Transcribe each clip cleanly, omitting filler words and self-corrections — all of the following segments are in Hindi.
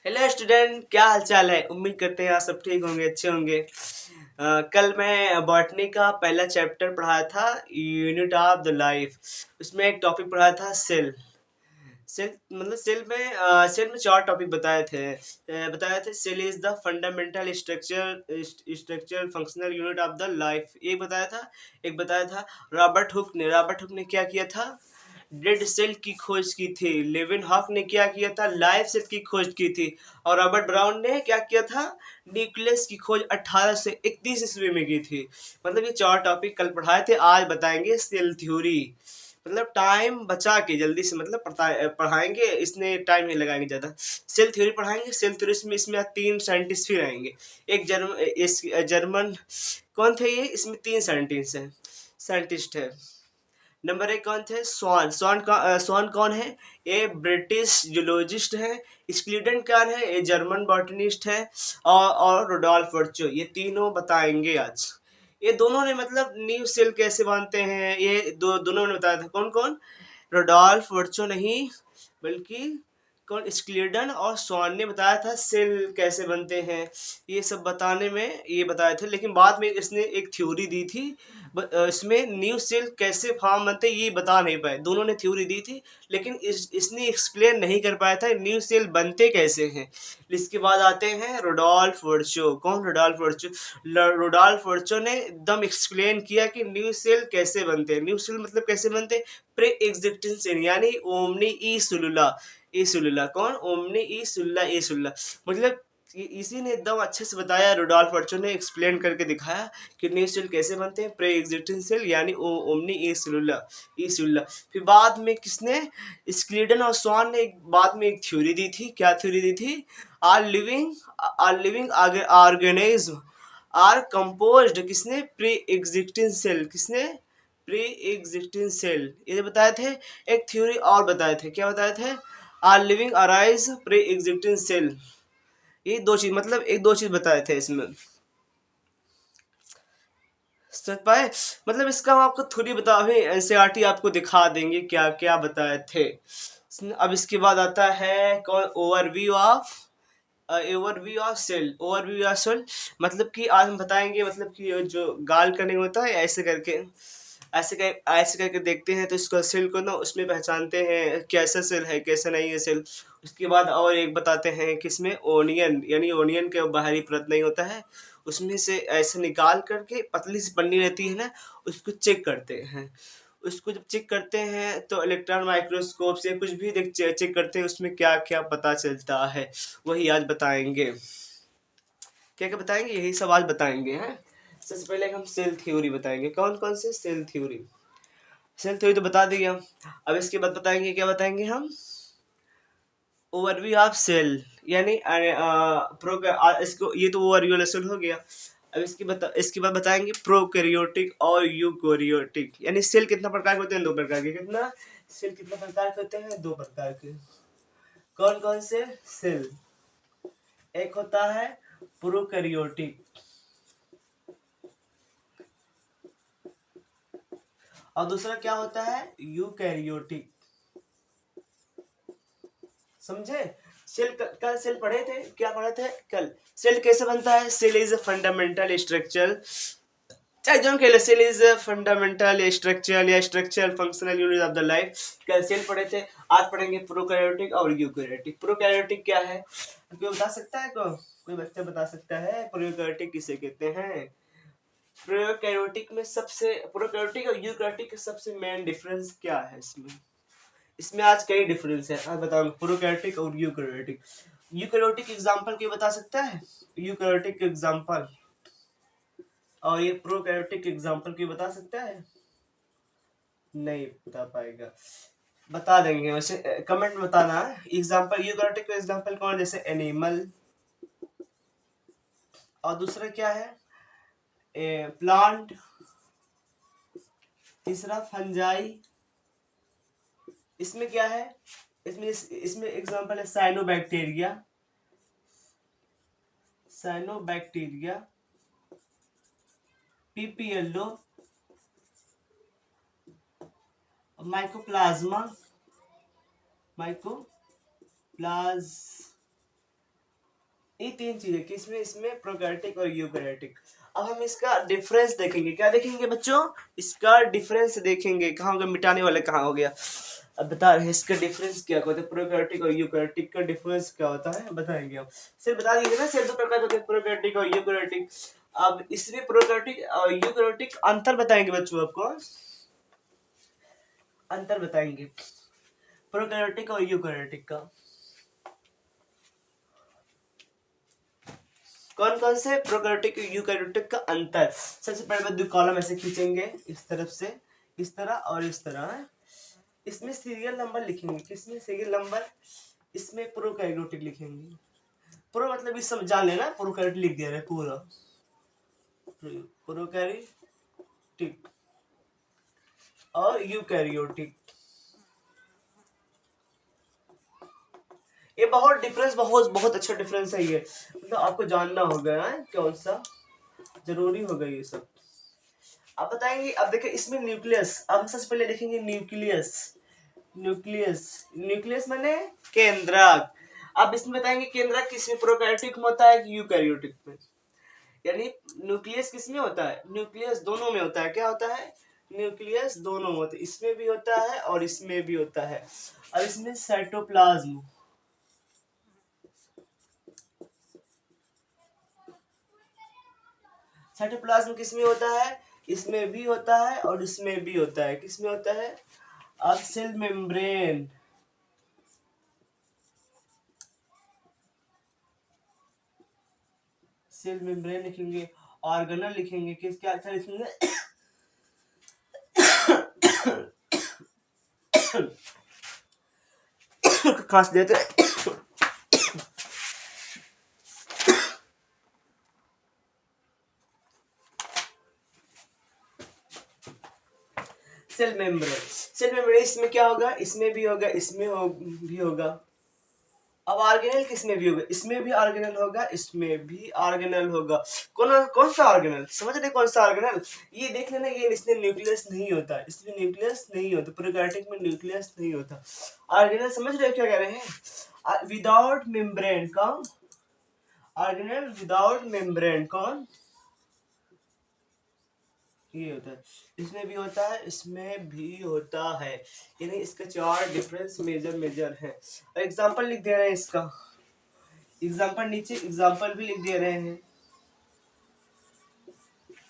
हेलो स्टूडेंट, क्या हाल चाल है। उम्मीद करते हैं आप सब ठीक होंगे, अच्छे होंगे। कल मैं बॉटनी का पहला चैप्टर पढ़ाया था, यूनिट ऑफ द लाइफ। उसमें एक टॉपिक पढ़ाया था सेल। सेल मतलब सेल में चार टॉपिक बताए थे। Cell is the fundamental structure functional unit of the life, ये बताया था। एक बताया था रॉबर्ट हुक ने क्या किया था, डेड सेल की खोज की थी। लेविन हॉक ने क्या किया था, लाइव सेल की खोज की थी। और रॉबर्ट ब्राउन ने क्या किया था, न्यूक्लियस की खोज 1831 ईस्वी में की थी। मतलब ये चार टॉपिक कल पढ़ाए थे, आज बताएंगे सेल थ्योरी। मतलब टाइम बचा के जल्दी से मतलब पढ़ाएंगे, इसने टाइम नहीं लगाएंगे ज़्यादा। सेल थ्योरी पढ़ाएंगे। सेल थ्योरी में इसमें आज तीन साइंटिस्ट फिर आएंगे। एक जर्मन कौन थे ये, इसमें तीन साइंटिस्ट है। नंबर एक कौन थे, स्वान कौन है, ये ब्रिटिश जूलॉजिस्ट है। स्क्लीडन कौन है, ये जर्मन बॉटनिस्ट है। और रुडोल्फ वर्चो, ये तीनों बताएंगे आज। ये दोनों ने मतलब न्यू सेल कैसे बनते हैं, ये दोनों ने बताया था। कौन कौन, रुडोल्फ वर्चो नहीं बल्कि कौन, स्क्लीडन और स्वान ने बताया था सेल कैसे बनते हैं। ये सब बताने में ये बताए थे, लेकिन बाद में इसने एक थ्योरी दी थी। इसमें न्यू सेल कैसे फॉर्म बनते ये बता नहीं पाए। दोनों ने थ्योरी दी थी, लेकिन इसने एक्सप्लेन नहीं कर पाया था न्यू सेल बनते कैसे हैं। इसके बाद आते हैं रोडोल्फ वर्चो। कौन, रोडोल्फ वर्चो ने एकदम एक्सप्लेन किया कि न्यू सेल कैसे बनते हैं। न्यू सेल मतलब कैसे बनते हैं, प्री एग्जिस्टिंग सेल यानी ओमनी ई सेलुला। कौन, ओमनी ई सेलुला मतलब इसी ने एकदम अच्छे से बताया। रुडोल्फ वर्चो ने एक्सप्लेन करके दिखाया कि न्यू सेल कैसे बनते हैं, प्री एग्जिस्टिंग सेल यानी ओमनी ई सेलुला। फिर बाद में किसने, स्क्लीडन और स्वान ने बाद में एक थ्योरी दी थी। क्या थ्योरी दी थी, are living organism are composed, किसने, प्री एग्जिस्टिंग सेल, किसने, प्री एग्जिस्टिंग सेल, ये बताए थे। एक थ्योरी और बताए थे, क्या बताए थे, are living arise pre existing cell. ये दो चीज मतलब एक दो चीज बताए थे इसमें, समझ पाए। मतलब इसका हम आपको थोड़ी बता एनसीईआरटी आपको दिखा देंगे क्या क्या बताए थे। अब इसके बाद आता है कौन, ओवरव्यू ऑफ सेल मतलब कि आज हम बताएंगे, मतलब कि ये जो गाल करने होता है ऐसे करके, ऐसे करके देखते हैं तो इसको सेल को ना उसमें पहचानते हैं कैसा सेल है कैसा नहीं है सेल। उसके बाद और एक बताते हैं कि इसमें ओनियन यानी ओनियन के बाहरी परत नहीं होता है, उसमें से ऐसे निकाल करके पतली सी पन्नी रहती है ना, उसको चेक करते हैं। उसको जब चेक करते हैं तो इलेक्ट्रॉन माइक्रोस्कोप से कुछ भी चेक करते हैं, उसमें क्या क्या पता चलता है, वही आज बताएंगे। क्या क्या बताएंगे, यही सब आज बताएंगे हैं। सबसे पहले हम सेल थ्योरी बताएंगे। कौन कौन से सेल थ्योरी तो बता दिया। अब इसके बाद बताएंगे, क्या बताएंगे हम, ओवरव्यू ऑफ सेल यानी इसको, ये तो ओवरव्यू वाला सेल हो गया। अब इसके बाद बताएंगे प्रोकैरियोटिक और यूकैरियोटिक, यानी सेल कितना प्रकार के होते हैं, दो प्रकार के। कितना प्रकार के होते हैं, दो प्रकार के। कौन कौन से सेल, एक होता है प्रोकैरियोटिक और दूसरा क्या होता है, यूकैरियोटिक। समझे। कल सेल पढ़े थे, क्या पढ़े थे कल, सेल कैसे बनता है। Cell is a fundamental structure, चाहे जो कह लो, cell is a fundamental structure या structure functional unit of the life. कल सेल पढ़े थे, आज पढ़ेंगे प्रोकैरियोटिक और यूकैरियोटिक। प्रोकैरियोटिक क्या है, कोई बता सकता है, कोई बच्चा बता सकता है प्रोकैरियोटिक किसे कहते हैं। प्रोकैरियोटिक और यूकैरियोटिक का सबसे मेन डिफरेंस क्या है इसमें। इसमें आज कई डिफरेंस है, आज बताऊंगा प्रोकैरियोटिक और यूकैरियोटिक। यूकैरियोटिक एग्जांपल कोई बता सकता है, यूकैरियोटिक एग्जांपल, और ये प्रोकैरियोटिक एग्जांपल कोई बता सकता है, नहीं बता पाएगा। बता देंगे वैसे, कमेंट में बताना एग्जांपल। यूकैरियोटिक का एग्जांपल कौन, जैसे एनिमल, और दूसरा क्या है, प्लांट, तीसरा फंजाई। इसमें क्या है, इसमें एग्जांपल है साइनोबैक्टीरिया, पीपीएलओ, माइकोप्लाज्मा, माइकोप्लाज्मा ये तीन चीजें किसमें, इसमें प्रोकैरियोटिक और यूकैरियोटिक। अब हम इसका डिफरेंस देखेंगे। क्या देखेंगे बच्चों? इसका डिफरेंस देखेंगे। कहाँ हो गया मिटाने वाले, कहाँ हो गया? अब बता रहे हैं इसका डिफरेंस क्या होता है, प्रोकैरियोटिक और यूकैरियोटिक का डिफरेंस क्या होता है बताएंगे। अब सिर्फ बता दीजिए ना, सिर्फ दो प्रकार होते हैं प्रोकैरियोटिक और यूकैरियोटिक। अब इसमें प्रोकैरियोटिक और यूकैरियोटिक अंतर बताएंगे बच्चों, आपको अंतर बताएंगे प्रोकैरियोटिक और यूकैरियोटिक का। कौन कौन से प्रोकैरियोटिक यूकैरियोटिक का अंतर। सबसे पहले दो कॉलम ऐसे खींचेंगे, इस तरफ से इस तरह और इस तरह। इसमें सीरियल नंबर लिखेंगे, किसमें सीरियल नंबर, इसमें प्रोकैरियोटिक लिखेंगे। प्रो मतलब इस सब जान लेना, प्रोकैरियोटिक लिख दिया है पूरा, प्रोकैरियोटिक और यूकैरियोटिक। ये बहुत डिफरेंस, बहुत बहुत अच्छा डिफरेंस है ये, मतलब आपको जानना होगा है कौन सा, जरूरी होगा ये सब। अब बताएंगे। अब देखिए इसमें न्यूक्लियस, अब सबसे पहले देखेंगे न्यूक्लियस। न्यूक्लियस, न्यूक्लियस माने केंद्रक। अब इसमें बताएंगे केंद्रक किसमें, प्रोकैरियोटिक में होता है कि यूकैरियोटिक में। यानी न्यूक्लियस किसमें होता है, न्यूक्लियस दोनों में होता है। क्या होता है? न्यूक्लियस दोनों में होता है, इसमें भी होता है और इसमें भी होता है। और इसमें साइटोप्लाज्म, साइटोप्लाज्म किसमें होता है, इसमें भी होता है और इसमें भी होता है। किसमें होता है? अब सेल मेम्ब्रेन, सेल मेम्ब्रेन लिखेंगे, ऑर्गेनल लिखेंगे, किस क्या अच्छा लिखेंगे खांस देते सेल मेम्ब्रेन, सेल मेम्ब्रेन इसमें क्या होगा, इसमें भी होगा, इसमें भी होगा। अब ऑर्गेनल किसमें भी होगा, इसमें भी ऑर्गेनल होगा, इसमें भी ऑर्गेनल होगा। कौन कौन सा ऑर्गेनल समझ रहे, कौन सा ऑर्गेनल? ये देख लेना, ये इसमें न्यूक्लियस नहीं होता, इसमें न्यूक्लियस नहीं होता, प्रोकैरियोटिक में न्यूक्लियस नहीं होता। ऑर्गेनल समझ रहे क्या कह रहे हैं, विदाउट मेम्ब्रेन का ऑर्गेनल, विदाउट मेम्ब्रेन कौन, ये होता है। इसमें भी होता है, इसमें भी होता है। यानी इसके चार डिफरेंस मेजर मेजर है। एग्जांपल लिख दे रहे हैं इसका, एग्जांपल नीचे एग्जांपल भी लिख दे रहे हैं।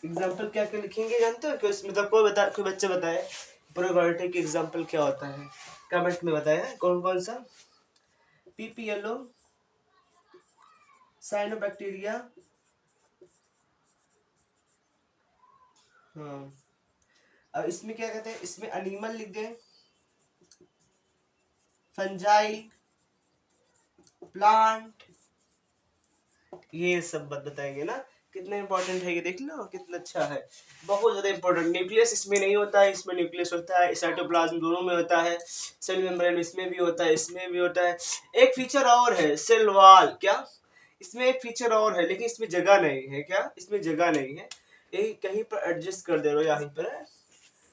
एग्जांपल क्या क्या लिखेंगे जानते हो? कि मतलब कोई बच्चे बताए प्रोकैरियोटिक एग्जांपल क्या होता है, कमेंट में बताया कौन कौन सा। पीपीएलओ, साइनोबैक्टीरिया, हाँ। अब इसमें क्या कहते हैं, इसमें एनिमल लिख गए, फंजाई, प्लांट, ये सब बताएंगे ना। कितना इंपॉर्टेंट है ये, देख लो कितना अच्छा है, बहुत ज्यादा इंपॉर्टेंट। न्यूक्लियस इसमें नहीं होता है, इसमें न्यूक्लियस होता है। साइटोप्लाज्म दोनों में होता है, सेल मेम्ब्रेन इसमें भी होता है, इसमें भी होता है। एक फीचर और है, सेल वॉल। क्या? इसमें एक फीचर और है, लेकिन इसमें जगह नहीं है। क्या? इसमें जगह नहीं है, यही कहीं पर एडजस्ट कर दे रहे हो, यहीं पर,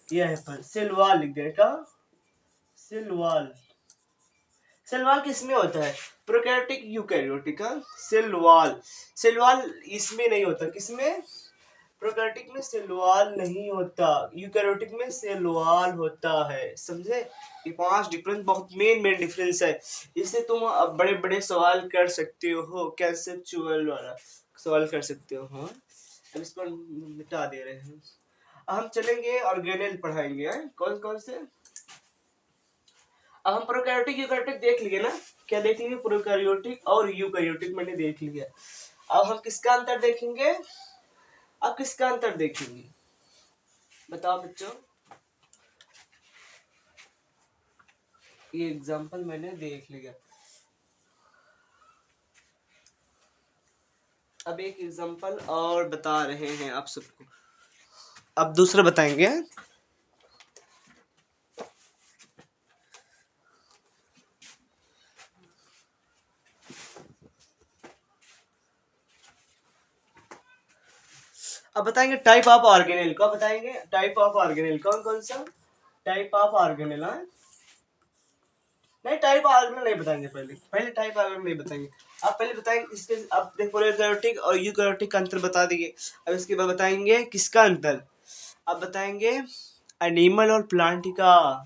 यहीं पर सेल वॉल लिख दे का, सेल वॉल। सेल वॉल किसमें होता है, प्रोकैरियोटिक यूकैरियोटिक का सेल वॉल। सेल वॉल इसमें नहीं होता, किसमें, प्रोकैरियोटिक में सेल वॉल नहीं होता, यूकैरियोटिक में सेल वॉल होता है। समझे? ये पांच डिफरेंस बहुत मेन मेन डिफरेंस है। इससे तुम अब बड़े बड़े सवाल कर सकते हो, कंसेप्चुअल वाला सवाल कर सकते हो। हाँ, अब इसको मिटा दे रहे हैं। हम चलेंगे ऑर्गेनेल पढ़ाएंगे, कौन कौन से। अब हम प्रोकैरियोटिक यूकैरियोटिक देख लिए ना, क्या देख लिए, प्रोकैरियोटिक और यूकैरियोटिक मैंने देख लिया। अब हम किसका अंतर देखेंगे, अब किसका अंतर देखेंगे बताओ बच्चों। ये एग्जांपल मैंने देख लिया, अब एक एग्जांपल और बता रहे हैं आप सबको, अब दूसरा बताएंगे। अब बताएंगे टाइप ऑफ ऑर्गेनेल को, बताएंगे टाइप ऑफ ऑर्गेनेल कौन कौन सा, टाइप ऑफ ऑर्गेनेल। हाँ नहीं, टाइप ऑर्गेनेल नहीं बताएंगे, पहले पहले टाइप ऑर्गेनेल नहीं बताएंगे। आप पहले बताएं इसके, अब देखो प्रोकैरियोटिक और यूकैरियोटिक का अंतर बता दिए। अब इसके बाद बताएंगे किसका अंतर, अब बताएंगे एनिमल और प्लांट का।